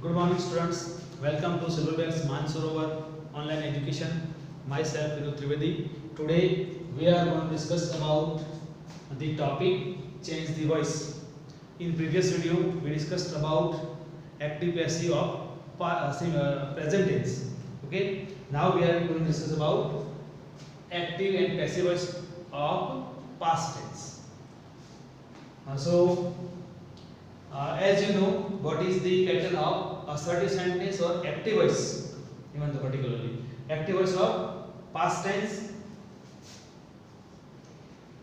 Good morning, students. Welcome to Silverbells Mansarovar Online Education. Myself, Vinod Trivedi. Today, we are going to discuss about the topic change the voice. In previous video, we discussed about active passive of present tense. Okay. Now we are going to discuss about active and passive voice of past tense. As you know, what is the pattern of assertive sentence or active voice? Even the particularly active voice of past tense,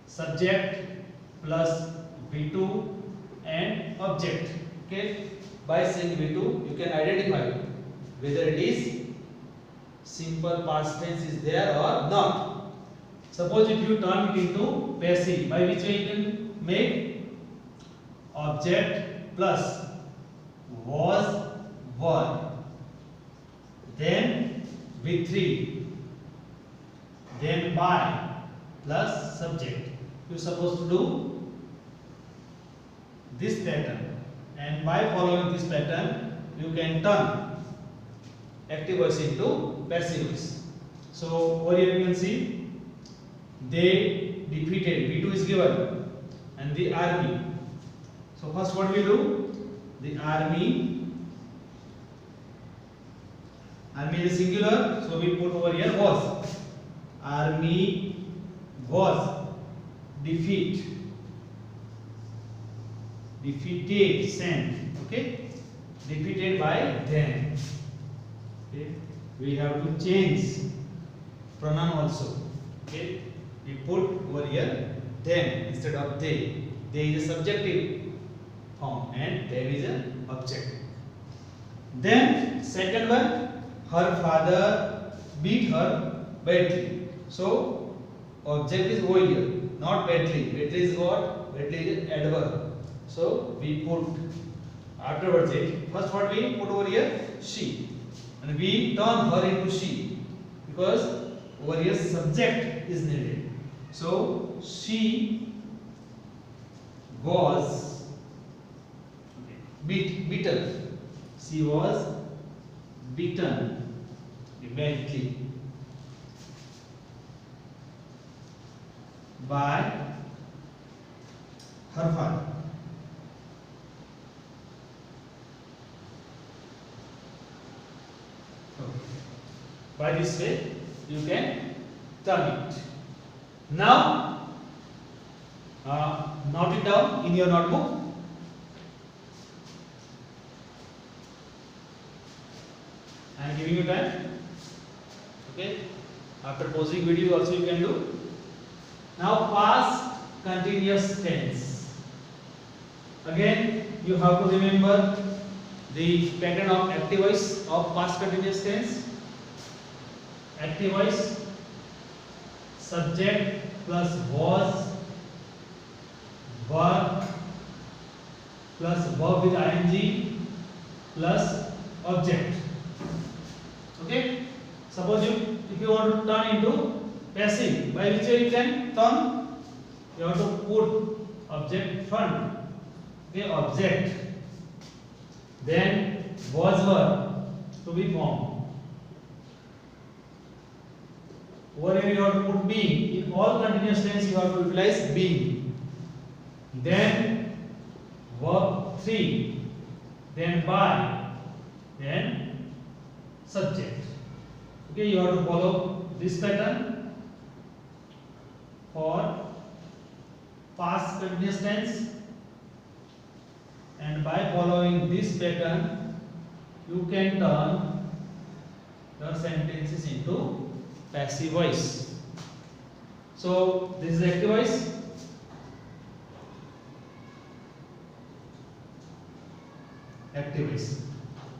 subject plus V2 and object. Okay, by saying V2, you can identify whether it is simple past tense is there or not. Suppose if you turn it into passive, by which way you can make object plus was, were, then V3, then by plus subject. You are supposed to do this pattern, and by following this pattern you can turn active voice into passive voice. So over here you can see they defeated, V2 is given, and the army. So first what we do, the army is singular, so we put over here was. Army was defeated, sent. Okay, defeated by them. Okay, we have to change pronoun also. Okay, we put over here them instead of they. They is a subjective form and there is an object. Then second one, her father beat her badly. So object is over here, not badly. Badly is what? Badly is adverb. So we put afterwards it. First what we put over here? She, and we turn her into she because over here subject is needed. So she was beaten. She was beaten badly by her father. Okay. By this way, you can turn it. Now, note it down in your notebook. I am giving you time. Okay. After pausing video also you can do. Now past continuous tense. Again you have to remember the pattern of active voice of past continuous tense. Active voice, subject plus was, verb plus verb with ing plus object. Okay, suppose if you want to turn into passive, by which way you can turn? You have to put object front. Okay, object, then was verb to be formed. Over here you have to put being. In all continuous tense you have to utilize being. Then verb 3, then by, then subject. Okay, you have to follow this pattern for past continuous tense, and by following this pattern you can turn your sentences into passive voice. So this is active voice. Active voice.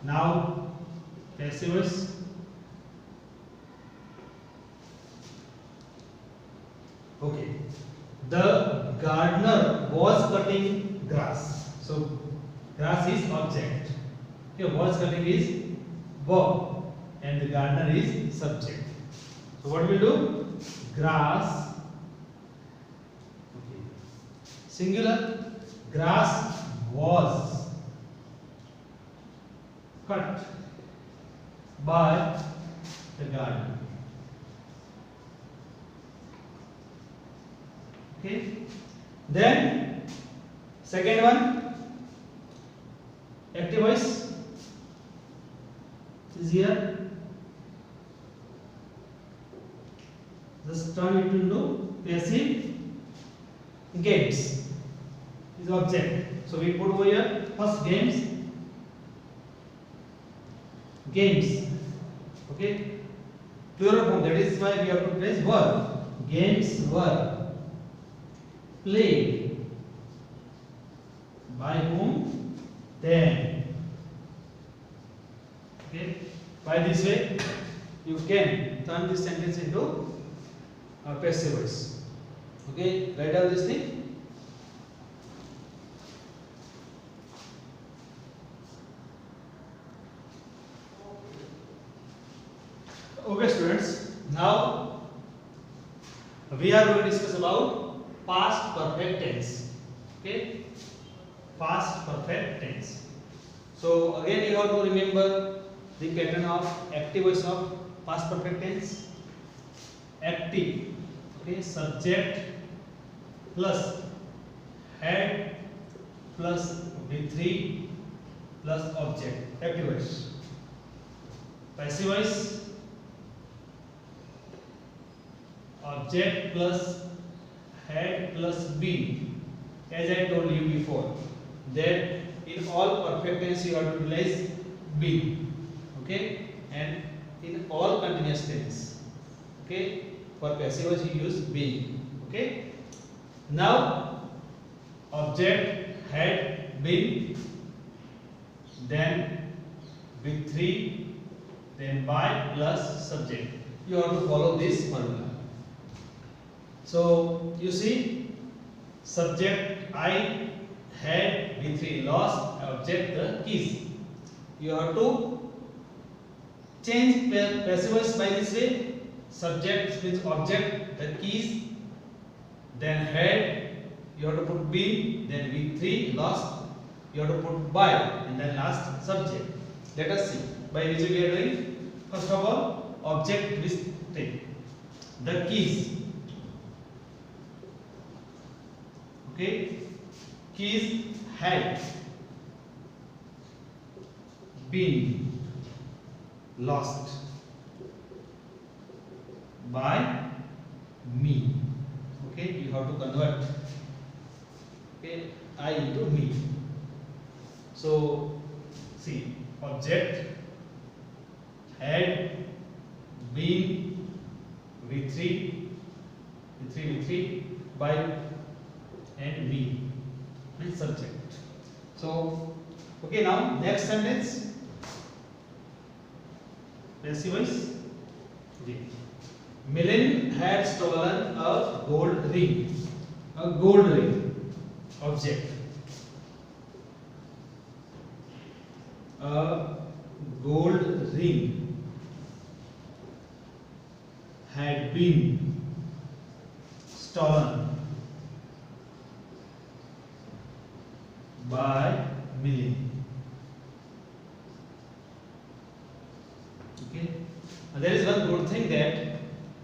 Now passive voice. Okay, the gardener was cutting grass. So grass is object. Okay, was cutting is verb, and the gardener is subject. So what we do? Grass. Okay. Singular. Grass was cut by the garden. Okay. Then second one, active voice is here. Just turn it into passive games is object. So we put over here first games. Okay, plural form, that is why we have to place were. Games were played by whom? Then. Okay, by this way you can turn this sentence into a passive voice. Okay, write down this thing. Okay students, now we are going to discuss about past perfect tense. Okay, past perfect tense. So again you have to remember the pattern of active voice of past perfect tense. Active, okay, subject plus head plus V3 plus object, active voice. Passive voice, object plus head plus be. As I told you before, that in all perfect tense you have to utilize be. Okay, and in all continuous tense. Okay, for passive voice you use be. Okay, now object, head, been, then with 3, then by plus subject. You have to follow this formula. So you see, subject I, head V3 lost, object the keys. You have to change passive voice by this way. Subject means object, the keys, then head, you have to put be, then V3 lost, you have to put by, and then last subject. Let us see by which we are doing. First of all, object with thing, the keys. Okay, keys had been lost by me. Okay, you have to convert, okay, I into me. So see, object had been V3 by and me means subject. So okay, now next sentence, passive voice. Millen had stolen a gold ring. A gold ring, object. A gold ring had been stolen by Millen. Okay, and there is one good thing that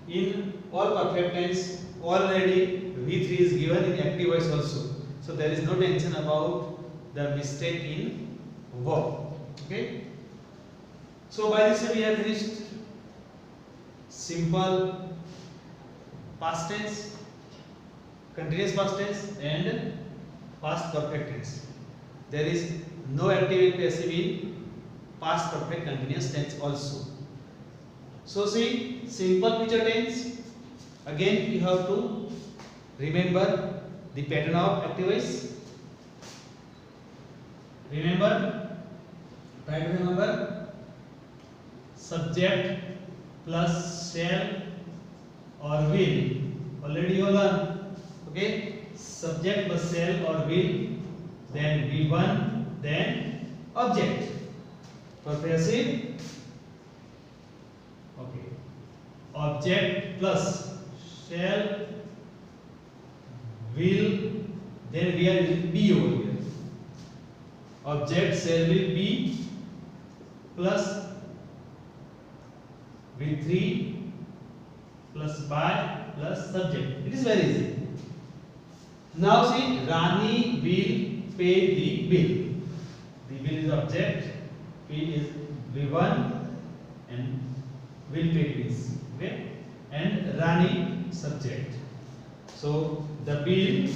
in all perfect tense already V3 is given in active voice also, so there is no tension about the mistake in verb. Okay, so by this we have finished simple past tense, continuous past tense, and past perfect tense. There is no active and passive in past perfect continuous tense also. So see, simple future tense, again you have to remember the pattern of active voice. Try to remember subject plus shall or will. Already you learn. Okay, subject plus shall or will, then V1, then object. For passive, okay, object plus shall, will, then we are using be over here. Object, shall, will, be, plus V3 plus by plus subject. It is very easy. Now see, Rani will pay the bill. The bill is object, P is V1 and will pay bills. Okay, and Rani subject. So the bill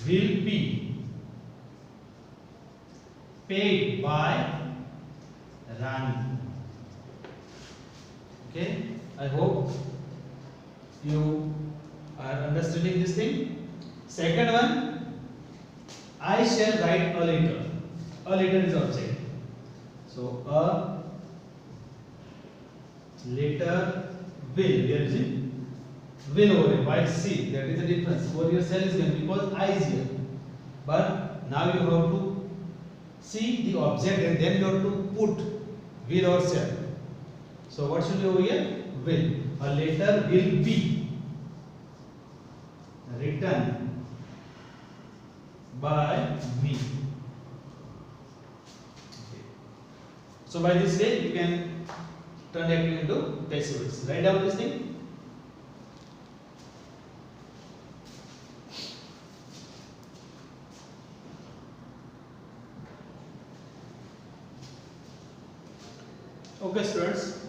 will be paid by Rani. Okay, I hope you are understanding this thing. Second one, I shall write a letter. A letter is object. So a letter will, where is it? Will over here. Why see? That is the difference. Over here shall is given because I is here. But now you have to see the object and then you have to put will or shall. So what should be over here? Will. A letter will be written by me. Okay. So by this way you can turn the active into passive voice. Write down this thing. Okay students,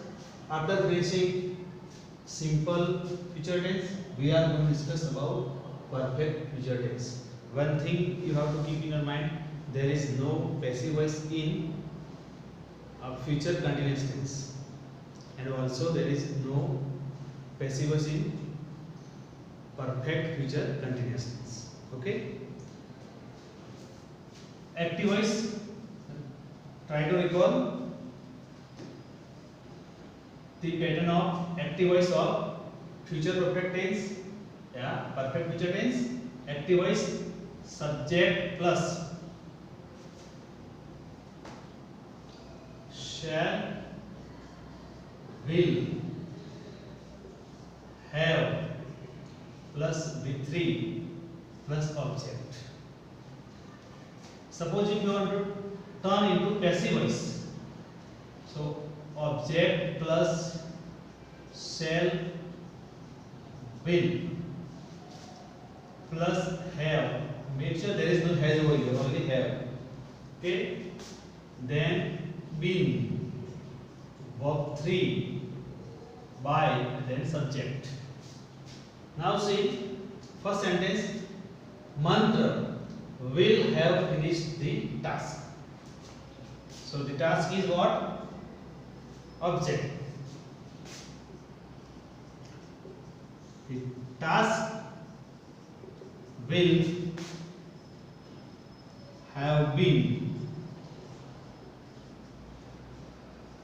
after finishing simple future tense, we are going to discuss about perfect future tense. One thing you have to keep in your mind, there is no passive voice in future continuous tense, and also there is no passive voice in perfect future continuous tense. Okay, active voice, try to recall the pattern of active voice of future perfect tense. Yeah, perfect future tense, active voice, subject plus shall, will, have plus V3 plus object. Suppose if you want to turn into passive voice, so object plus shall, will plus have. Make sure there is no has over here, only have. Okay, then been, verb 3 by, and then subject. Now see, first sentence, Mantra will have finished the task. So the task is what? Object. The task will have been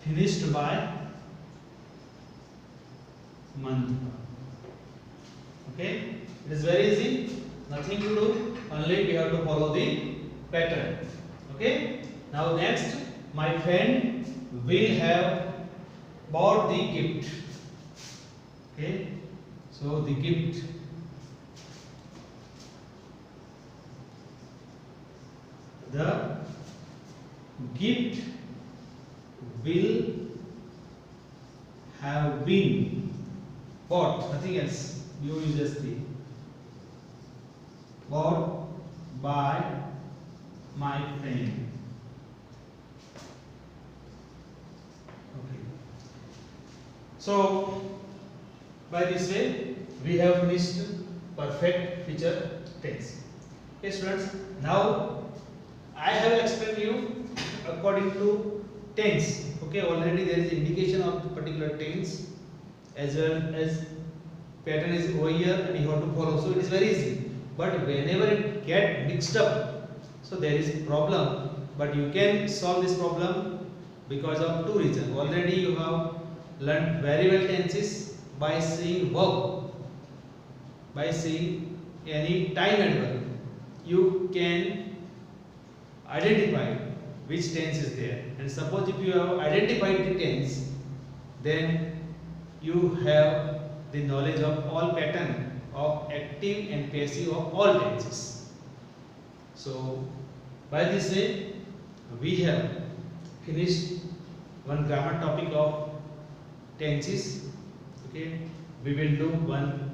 finished by month. Okay, it is very easy, nothing to do, only we have to follow the pattern. Okay, now next, my friend will have bought the gift. Okay, so the gift, the gift will have been bought, nothing else, you use just the bought by my friend. Okay, so by this way we have finished perfect future tense. Okay students, now I have explained you according to tense. Okay, already there is indication of the particular tense as well as pattern is over here and you have to follow. So it is very easy. But whenever it get mixed up, so there is problem. But you can solve this problem because of two reasons. Already you have learned very well tenses by seeing verb, by seeing any time adverb. You can identify which tense is there, and suppose if you have identified the tense, then you have the knowledge of all pattern of active and passive of all tenses. So by this way we have finished one grammar topic of tenses. Okay, we will do one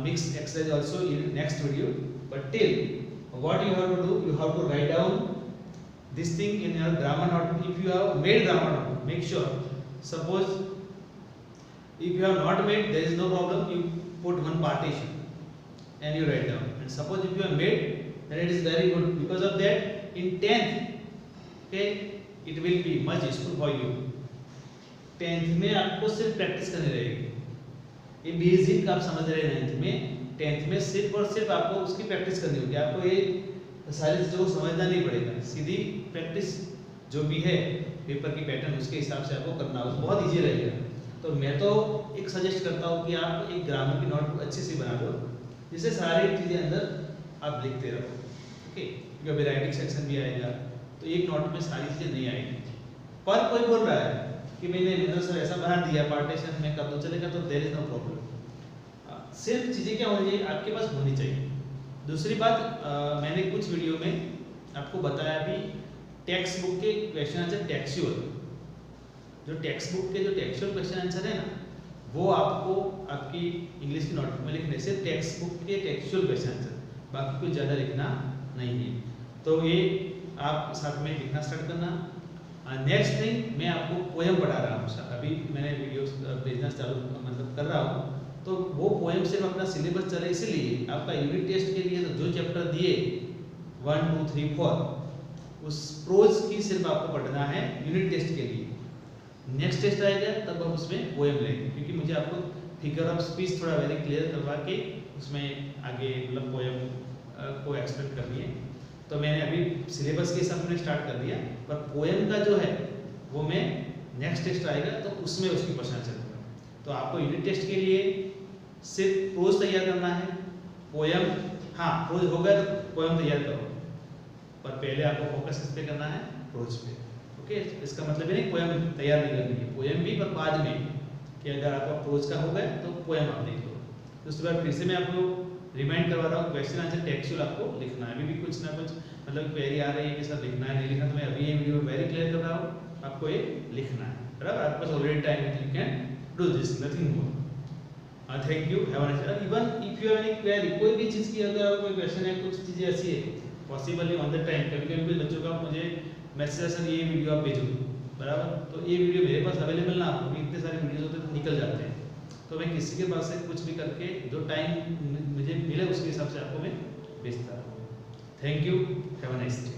mixed exercise also in next video, but till what you have to do, you have to write down this thing in your grammar notebook. If you have made grammar notebook, make sure, suppose if you have not made, there is no problem, you put one partition and you write down. And suppose if you have made, then it is very good, because of that in 10th, okay, it will be much useful for you. 10th में आपको सिर्फ practice करनी रहेगी, ये basic का आप समझ रहे हैं। 9th में 10th में सिर्फ और सिर्फ आपको उसकी प्रैक्टिस करनी होगी, आपको ये सारी चीज़ों को समझना नहीं पड़ेगा, सीधी प्रैक्टिस जो भी है पेपर की पैटर्न उसके हिसाब से आपको करना होगा, बहुत इजी रहेगा। तो मैं तो एक सजेस्ट करता हूँ कि आप एक ग्रामर की नोटबुक अच्छी सी बना लो, जिससे सारी चीज़ें अंदर आप लिखते रहो। ओके, क्योंकि अभी राइटिंग सेक्शन भी आएगा, तो एक नोट में सारी चीज़ें नहीं आएंगी। पर कोई बोल रहा है कि मैंने सर ऐसा बना दिया पार्टीशन में कर दो चलेगा, तो देयर इज नो प्रॉब्लम। सिर्फ चीज़ें क्या होनी चाहिए, आपके पास होनी चाहिए। दूसरी बात, मैंने कुछ वीडियो में आपको बताया भी, टेक्स्ट बुक के क्वेश्चन आंसर टेक्सचुअल, जो टेक्स्ट बुक के जो टेक्सचुअल क्वेश्चन आंसर है ना, वो आपको आपकी इंग्लिश की नोटबुक में लिखने से टेक्स्ट बुक के टेक्सचुअल क्वेश्चन आंसर, बाकी कुछ ज़्यादा लिखना नहीं है। तो ये आप साथ में लिखना स्टार्ट करना। नेक्स्ट थिंग, मैं आपको पोएम पढ़ा रहा हूँ, अभी मैंने वीडियो भेजना चालू मतलब कर रहा हूँ, तो वो पोएम सिर्फ अपना सिलेबस चले, इसीलिए आपका यूनिट टेस्ट के लिए तो जो चैप्टर दिए 1 2 3 4 उस प्रोज की सिर्फ आपको पढ़ना है यूनिट टेस्ट के लिए। नेक्स्ट टेस्ट आएगा तब आप उसमें पोएम लेंगे, क्योंकि मुझे आपको फिगर ऑफ स्पीच थोड़ा वेरी क्लियर करवा के उसमें आगे मतलब पोएम को एक्सप्लेन करनी है। तो मैंने अभी सिलेबस के हिसाब से स्टार्ट कर दिया, पर पोएम का जो है वो मैं नेक्स्ट टेस्ट आएगा तो उसमें उसकी क्वेश्चन चलूँगा। तो आपको यूनिट टेस्ट के लिए सिर्फ प्रोज तैयार करना है, पोएम हाँ प्रोज हो गया तो पोएम तैयार करो, पर पहले आपको फोकस किस पे करना है, प्रोज पे। ओके, इसका मतलब ये नहीं पोएम तैयार नहीं करनी है, पोएम भी पर बाद में, कि अगर आपका प्रोज का हो गया तो पोएम आप लिख लो। तो उसके बाद फिर से मैं आपको रिमाइंड करवा रहा हूँ, क्वेश्चन आंसर टेक्सचुअल आपको लिखना है। अभी भी कुछ ना कुछ मतलब क्वेरी आ रही है कि सर लिखना है नहीं लिखना, तो मैं अभी ये वीडियो वेरी क्लियर कर रहा हूँ, आपको ये लिखना है, बराबर। आपके पास ऑलरेडी टाइम है, you can do this, nothing more. Thank you, have a nice day. Even if you have any query, कोई भी चीज़ की अगर कोई क्वेश्चन है, कुछ चीज़ें ऐसी है पॉसिबली ऑन द टाइम, कभी कभी कुछ बच्चों का मुझे मैसेज है सर ये वीडियो आप भेजो, बराबर। तो ये वीडियो मेरे पास अवेलेबल ना हो, इतने सारे वीडियोज होते तो निकल जाते हैं, तो मैं किसी के पास से कुछ भी करके जो टाइम मुझे मिले उसके हिसाब से आपको मैं भेजता हूँ। Thank you, have a nice day.